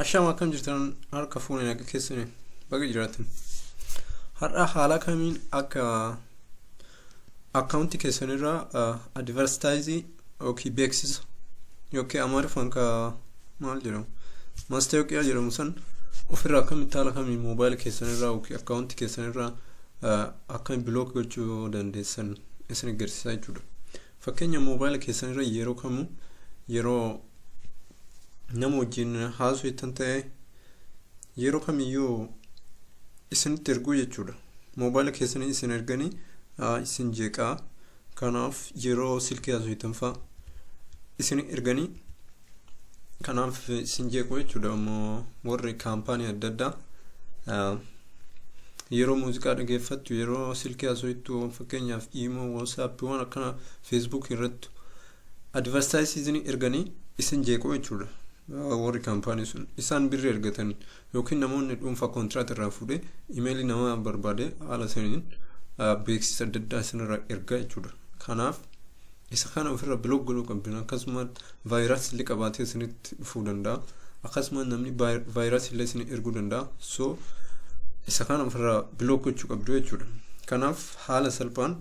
Asham akkam jirtan harka fuuneen akka keessanii baga jiraatan. Har'a haala kamiin akka akkaawuntii keessanirraa advertise yookiin beeksisa yookiin amaariffaan ka maal jedhamu maastawoqiyaa jedhamu san ofirraa akkamitti haala kamiin moobaayila keessanirraa yookiin akkaawuntii keessanirraa akkamiin bilook gochuu dandeessan isin agarsiisaa jechuudha. Fakkeenya moobaayila keessanirra yeroo kamuu yeroo nama wajjin haasoftan ta'e yeroo kamiyyuu isinitti erguu jechuudha. Moobaayila keessanii isin erganii isin jeeqaa kanaaf yeroo silkii haasoftan fa'a isin erganii kanaaf isin jeequu jechuudha. Ammoo warri kaampaanii adda addaa yeroo muuziqaa dhageeffattu yeroo silkii haasoftu fakkeenyaaf imo whatsapp waan akkana facebook irratti advertise isin erganii isin jeequu jechuudha. Warri kaampaanii sun isaan birri ergatan yookiin namoonni dhuunfaa kontiraat irraa fuudhee imeelii nama barbaade haala saniin beeksisa adda addaa isinirraa ergaa jechuudha. Kanaaf isa kana ofirra bilook godhuu qabdan. Akkasumas vayirasi illee qabatee isinitti dhufuu danda'a. Akkasumas namni vayirasi illee isin erguu danda'a. So isa kana ofirra bilook gochuu qabdu jechuudha. Kanaaf haala salphaan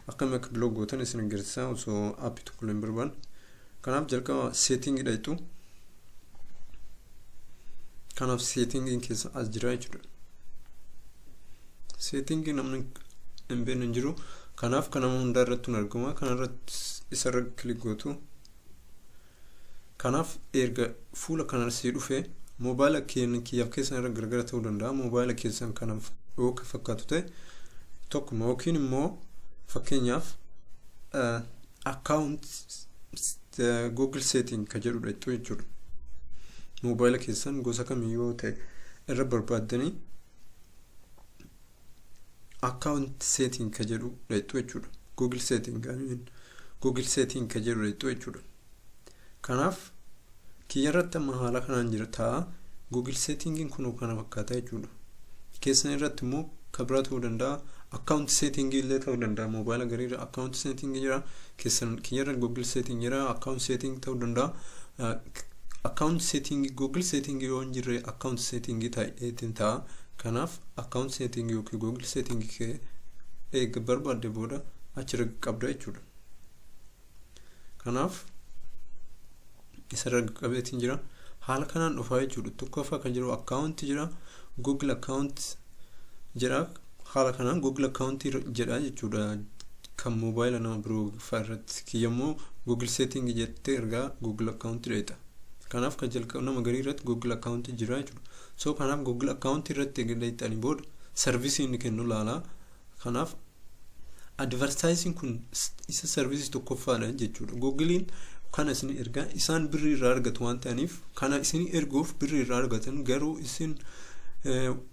akkamitti akka bilook gootan isin agarsiisa osoo aappii tokko hin barbaanne. Kanaaf jalqaba seetingii dhayxu. Kanaaf seetingiin keessa as jira jechuudha. Seetingii namni hin beekne hin jiru. Kanaaf kan nama hundaa irratti argama. Kanarratti isarra kilik gootu. Kanaaf erga fuula kanarratti dhufee moobaayila kiyyaaf keessan irra gargara ta'uu danda'a. Moobaayila keessan kanaaf yoo ka fakkaatu ta'e tokkuma yookiin immoo fakkeenyaaf account google setting ka jedhudha jechuudha. Moobaayila keessan gosa kamiyyuu ta'e irra barbaaddanii account setting ka jedhu jechuudha. Google setting ka jedhu jechuudha. Kanaaf kiyyarratti amma haala kanaan jira ta'a. Google settingin kun kana fakkaata jechuudha. Keessan irratti immoo kabira ta'uu danda'a. Account setting illee ta'uu danda'a. Moobaayila gariirra account setting jira. Keessan kiyyarra Google setting jira. Account setting ta'uu danda'a. Account setting Google setting yoo jirre account setting ta'eetiin ta'a. Kanaaf account setting yookiin Google setting kee eega barbaadde booda achirra qabda jechuudha. Kanaaf isarra qabeetiin jira. Haala kanaan dhufaa jechuudha. Tokkoffaa kan jiru account jira. Google account jira. Haala kanaan Google account jedha jechuudha. Kan moobaayila nama biroo irratti kiyyammoo Google setting jettee ergaa Google account dheeta. Kanaaf kan jalqaba nama garii irratti Google account jira jechuudha. So kanaaf Google account irratti eegaleettanii booda servicii inni kennu laalaa. Kanaaf advertising kun isa servicii tokkoffaadha jechuudha. Googlein kana isin ergaa isaan birrii irraa argatu waan ta'aniif kana isin erguuf birrii irraa argatan garuu isin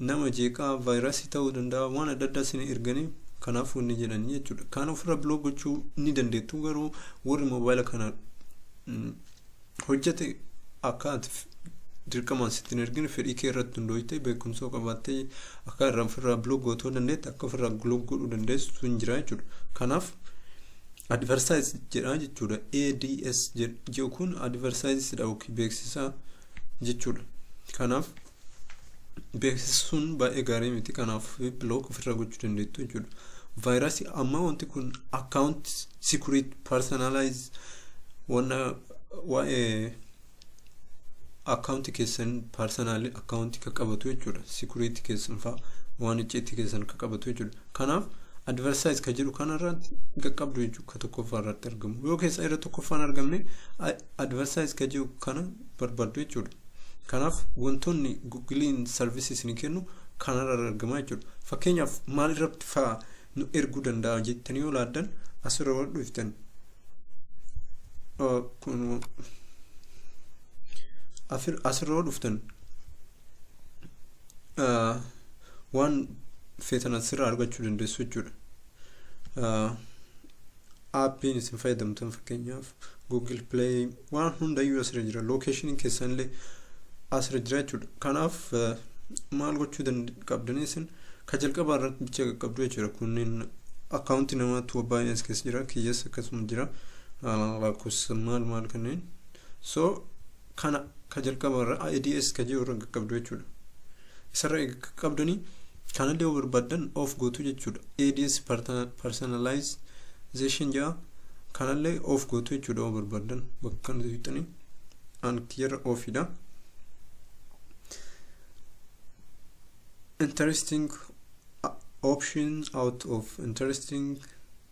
nama jeeqaa vayirasii ta'uu danda'a waan adda addaa isin erganii kanaaf wanni jedhanii jechuudha. Kana ofirra bilook gochuu ni dandeettu garuu warri moobaayila kana hojjete akka dirqamaan sittin ergine fedhii kee irratti hundooyte beekumsa qabattee akka irraa ofirraa bilook gootoo dandeetti akka ofirraa bilook godhuu dandeessu sun jira jechuudha. Kanaaf advertise jedha jechuudha. ADS jedhu kun advertise dha yookiin beeksisa jechuudha. Kanaaf beeksisuun baay'ee gaarii miti. Kanaaf bilook ofirraa gochuu dandeettu jechuudha. Vayirasii amma wanti kun account security personalize wanna waa'ee account keessan personal account ka qabatu jechuudha. Security keessan fa waan icciitti keessan ka qabatu jechuudha. Kanaaf advertise ka jedhu kanarratti qaqqabdu jechuudha. Ka tokkoffaa irratti argamu. Yoo keessa irra tokkoffaan argamne advertise ka jedhu kana barbaaddu jechuudha. Kanaaf wantoonni Googlein services ni kennu kanarra argama jechuudha. Fakkeenyaaf maal irratti fa nu erguu danda'a jettanii yoo laaddan asirra wal dhuftan kun asirra dhuftan waan feetan asirra argachuu dandeessu jechuudha. Aappiin isin fayyadamtan fakkeenyaaf Google Play waan hundayyuu asirra jira. Location keessan illee asirra jira jechuudha. Kanaaf maal gochuu qabdanii isin ka jalqabaa irratti bicha qabdu jechuudha. Kunneen akkaawuntii namaatu baay'ee as keessa jira. Kiyyeessa akkasuma jira. Lakkoofsa maal kanneen. So kana ka jalqabarra ads ka jiru irra qabdu jechuudha. Isarra qabdanii kanallee yoo barbaadan of gootu jechuudha. ads personalization jaa kanallee of gootu jechuudha yoo barbaadan bakka kana fixanii an kiyarra ofidha. Interesting options out of interesting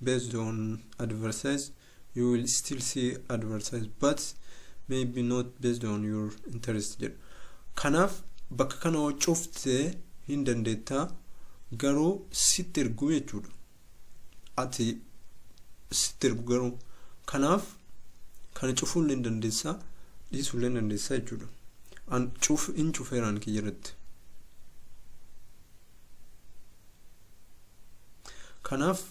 based on advertise. You will still see advertise but maybe not based on your interest. Kanaaf bakka kana cuftee hin dandeetta garuu sitti ergu jechuudha. Ati sitti ergu garuu kanaaf kana cufuun hin dandeessa dhiisuu hin dandeessa jechuudha. An hin cufeeraan kiyyarratti. Kanaaf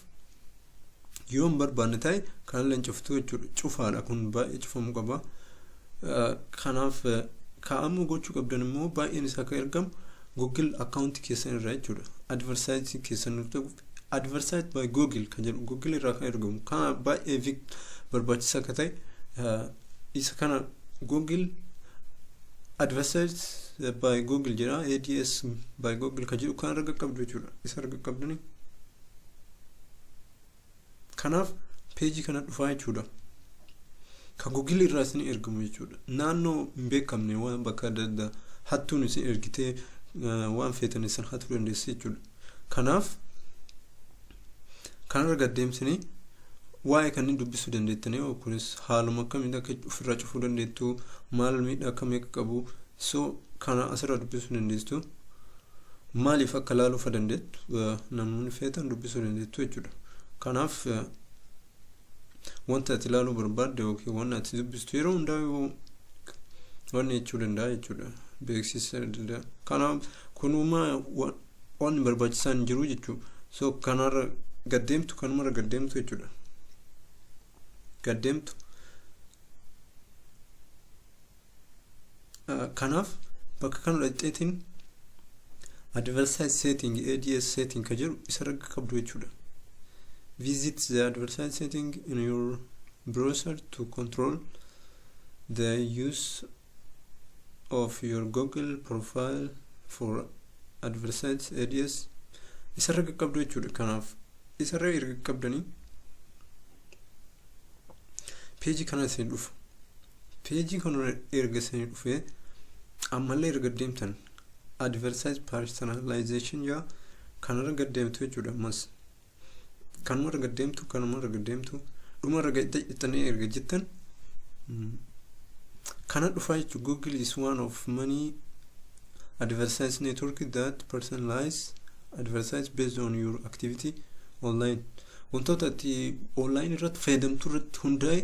yoon barbaanne ta'e kanallee cuftuu jechuudha. Cufaadha kun baay'ee cufamuu qaba. Kanaaf kaa'amuu gochuu qabdan immoo baay'een isaa kan ergamu Google account keessan irraa jechuudha. Advertise keessan irraa advertise by Google kan jedhu Google irraa kan ergamu kana baay'ee barbaachisaa akka ta'e isa kana Google advertise by Google jedha ads by Google kan jedhu kan erga qabdu jechuudha. Isa erga qabdanii kanaaf page kana dhufaa jechuudha. Ka Google irraa isin ergamu jechuudha. Naannoo hin beekamne waan bakka adda addaa hattuun isin ergitee waan feetan isin hattuu dandeessi jechuudha. Kanaaf kanarra gaddeemsanii waa'ee kanneen dubbisuu dandeettanii kunis haaluma akkamitti akka ofirraa cufuu dandeettu maal miidhaa akkamii akka qabu kana asirraa dubbisuu dandeessu maaliif akka laaluu dandeettu namoonni feetan dubbisuu dandeettu jechuudha. Kanaaf wanta ati ilaaluu barbaadde yookiin wanta ati dubbistu yeroo hundaa waan jechuu danda'a jechuudha. Beeksisa danda'a. Kanaaf kunuma waan barbaachisaan jiru jechuudha. Kanarra gaddeemtu kanumarra gaddeemtu jechuudha. Gaddeemtu. Kanaaf bakka kana dhaqxeetiin advertise setting ads setting ka jedhu isarra qabdu jechuudha. Visit the advertise setting in your browser to control the use of your Google profile for advertise ads. Isarra qabdu jechuudha. Kanaaf isarra erga qabdanii page kana isin dhufa. Page kana erga isin dhufee ammallee erga deemtan advertise personalization jaa kanarra gaddeemtu jechuudha. Mas kanuma gaddeemtu dhumarra gaddeettanii erga jettan kana dhufaa jechuudha. Google is one of many advertise network that personalize advertise based on your activity online. Wantoota ati online irratti fayyadamtu irratti hundaa'e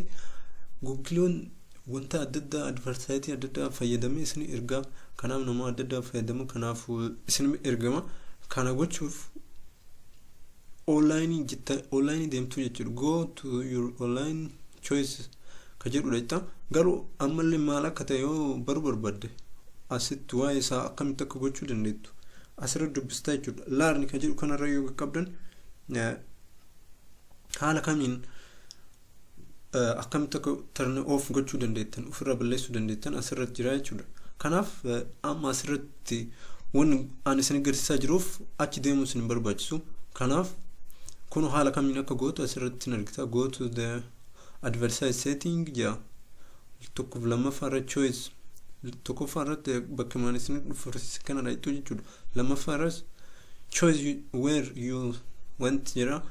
Google wanta adda addaa advertise adda addaa fayyadamee isin ergaa. Kanaaf nama adda addaa fayyadamu kanaaf isin ergama. Kana gochuuf online deemtu jechuudha. Go to your online choice ka jedhudha jechuudha. Garuu ammallee maal akka ta'e yoo baruu barbaadde asitti waa'ee isaa akkamitti akka gochuu dandeettu asirratti dubbistaa jechuudha. Laarni ka jedhu kanarra yoo qabdan haala kamiin akkamitti akka turn off gochuu dandeettan ofirra balleessuu dandeettan asirratti jira jechuudha. Kanaaf amma asirratti waan ani isin agarsiisaa jiruuf achi deemuu isin barbaachisu. Kanaaf kun haala kamiin akka gootu asirratti argita. Go to the advertise setting jaa tokkoof lammaffaa choice tokkoffaa irratti bakka maan isin dhufursi kana dhaytu jechuudha. Lammaffaa irratti choice where you want jira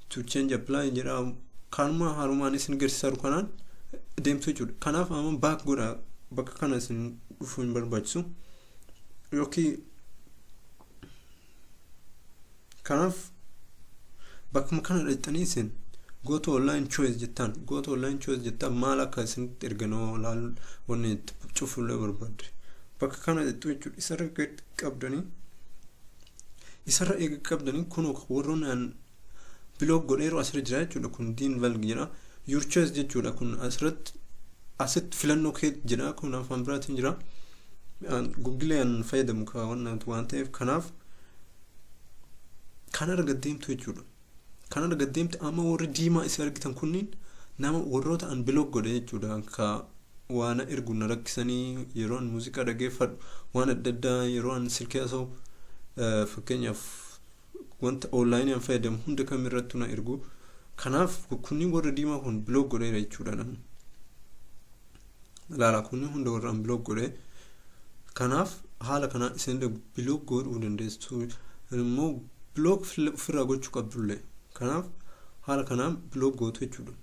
to change apply jira. Kanuma harumaan isin agarsiisaa kanaan deemtu jechuudha. Kanaaf amma back godha bakka kana isin dhufuu hin barbaachisu yookiin kanaaf bakka kana dhaytanii isin go to online choice jettan maal akka isin erganoo laal wanni cufuullee barbaadde bakka kana dhaytu jechuudha. Isarra eega qabdanii kun warroon blog godheeru asirra jira jechuudha. Kun diin valg jira your choice jechuudha. Kun asitti filannoo kee jira. Kun afaan biraatiin jira. Googleen fayyadamu ka waan ta'eef kanaaf kanarra gaddeemtu jechuudha. Kanarra gaddeemtu amma warri diimaa isa argitan kunniin nama warroota an blog godhe jechuudha. Ka waan ergu na rakkisanii yeroo an muuziqaa dhageeffadhu waan adda addaa yeroo an silkii haasa'u fakkeenyaaf wanta onlaayinii an fayyadamu hunda kamirrattu na ergu kanaaf kunniin warra diimaa kun biloog godheera jechuudha namni laala kunniin hunda warra an biloog godhee kanaaf haala kanaan isin biloog godhuu dandeessu immoo biloog ofirraa gochuu qabdullee kanaaf haala kanaan biloog gootu jechuudha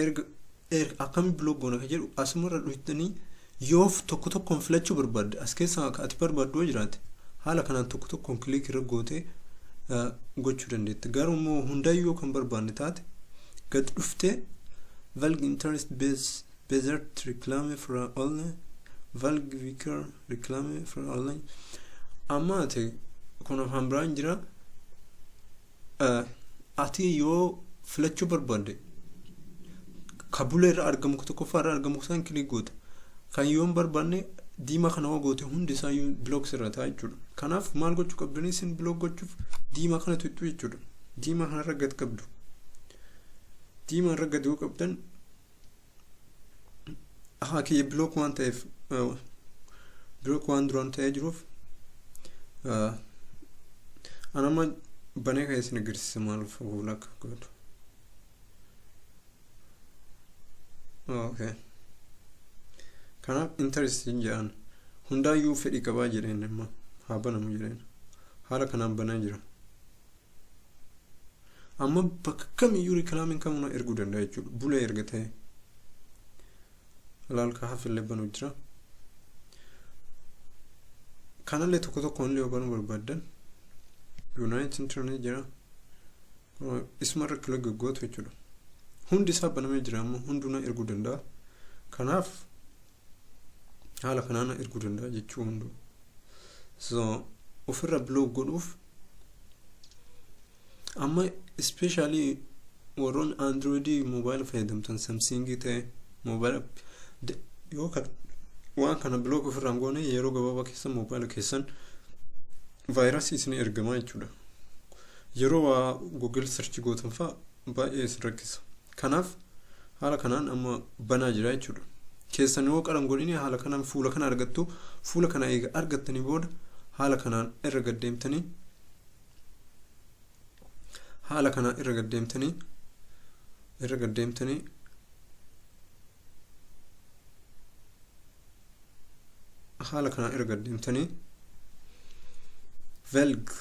erga akkami biloog goona ka jedhu asumarra dhuftanii yoo tokko tokkoon filachuu barbaadde as keessaa akka ati barbaaddu jiraate haala kanaan tokko tokkoon kilik irra gootee gochuu dandeetti garuu immoo hundaayyuu kan barbaanne taate gad dhuftee valg interest based reclame for online valg vicar reclame for online amma ati kun afaan biraan jira ati yoo filachuu barbaadde kabula irra argamu tokkoffaa irra argamu san kilik goota kan yoon barbaanne diimaa kana waa goote hundi isaa blooks irra ta'a jechuudha kanaaf maal gochuu qabdanii isin biloog gochuuf diimaa kana tuttu jechuudha diimaa kana irra gad qabdu diimaa irra gad yoo qabdan kiyya biloog waan ta'eef biloog waan duraan ta'ee jiruuf anama banee kan isin agarsiisa maal fuula akka godhu okay kanaaf interest jedhan hundaayyuu fedhi qabaa jedheen amma haa banamu jedheen haala kanaan banaa jira amma bakka kamiyyuu riklaamin kamuna erguu danda'a jechuudha bulee erga ta'e ilaalka hafillee banuu jira kanallee tokko tokkoon yoo banuu barbaaddan United Internet jira ismarra kilik gootu jechuudha hundi isaa banamee jira amma hunduna erguu danda'a kanaaf haala kanaan erguu danda'a jechuu hundu so ofirra biloog godhuuf amma especially warroon android mobile fayyadamtan samsung ta'e mobile yoo waan kana biloog ofirraan goone yeroo gabaabaa keessan mobile keessan vayirasi isin ergamaa jechuudha yeroo waa google search gootan fa'a baay'ee isin rakkisa kanaaf haala kanaan amma banaa jira jechuudha keessan yoo qaram godhini haala kanaan fuula kana argattu fuula kana eega argattanii booda haala kanaan irra gaddeemtanii haala kanaan irra gaddeemtanii haala kanaan irra gaddeemtanii velg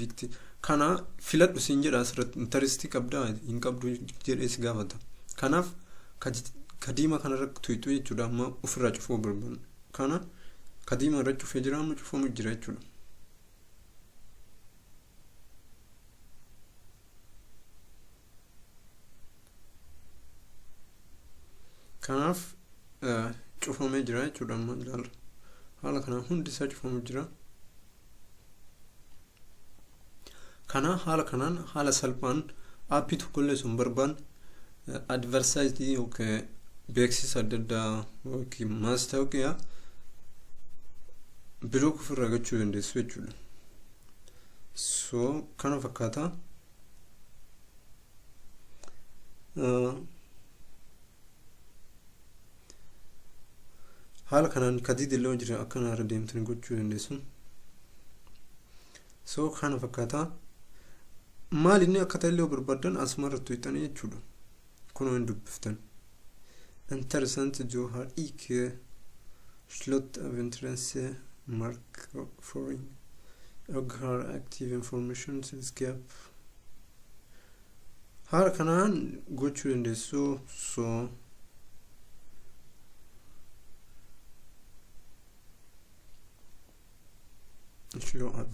victi kana filadhu siin jedha asirratti interestii qabdaa hin qabdu jedhee si gaafata kanaaf kadiima kana irra tuytu jechuudha amma ofirraa cufuu barbaanna kana kadiima irra cufee jira amma cufamu jira jechuudha kanaaf cufamee jira jechuudha amma ilaala haala kanaan hundi isaa cufamu jira kana haala kanaan haala salphaan aappii tokkollee sun barbaan advertise yookaan beeksisa adda addaa yookiin maastaawoqiyaa biloog ofirraa gochuu dandeessu jechuudha so kana fakkaata haala kanaan kadiidillee jira akkana irra deemtanii gochuu dandeessu so kana fakkaata maal inni akka ta'ellee barbaadan asumarra tuyxanii jechuudha kunoo hin dubbiftan interessant jo har ikke slott av intresse marknadsføring og har aktiv informationsselskap haala kanaan gochuu dandeessu so slow up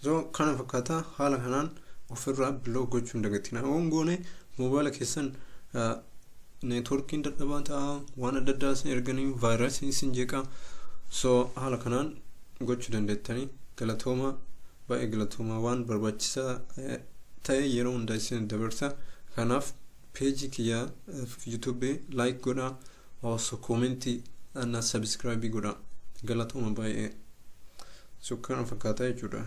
so kana fakkaata haala kanaan ofirraa biloog gochuu hin dagatina goone mobaayila keessan neetworkiin dadhabaa ta'a waan adda addaa isin erganii vaayirasii isin jeeqa so haala kanaan gochuu dandeettanii galatooma baay'ee galatooma waan barbaachisaa ta'e yeroo hundaa isin dabarsa kanaaf peejii kiyya YouTube like godha also commenti and subscribe godha galatooma baay'ee sukkana fakkaata jechuudha.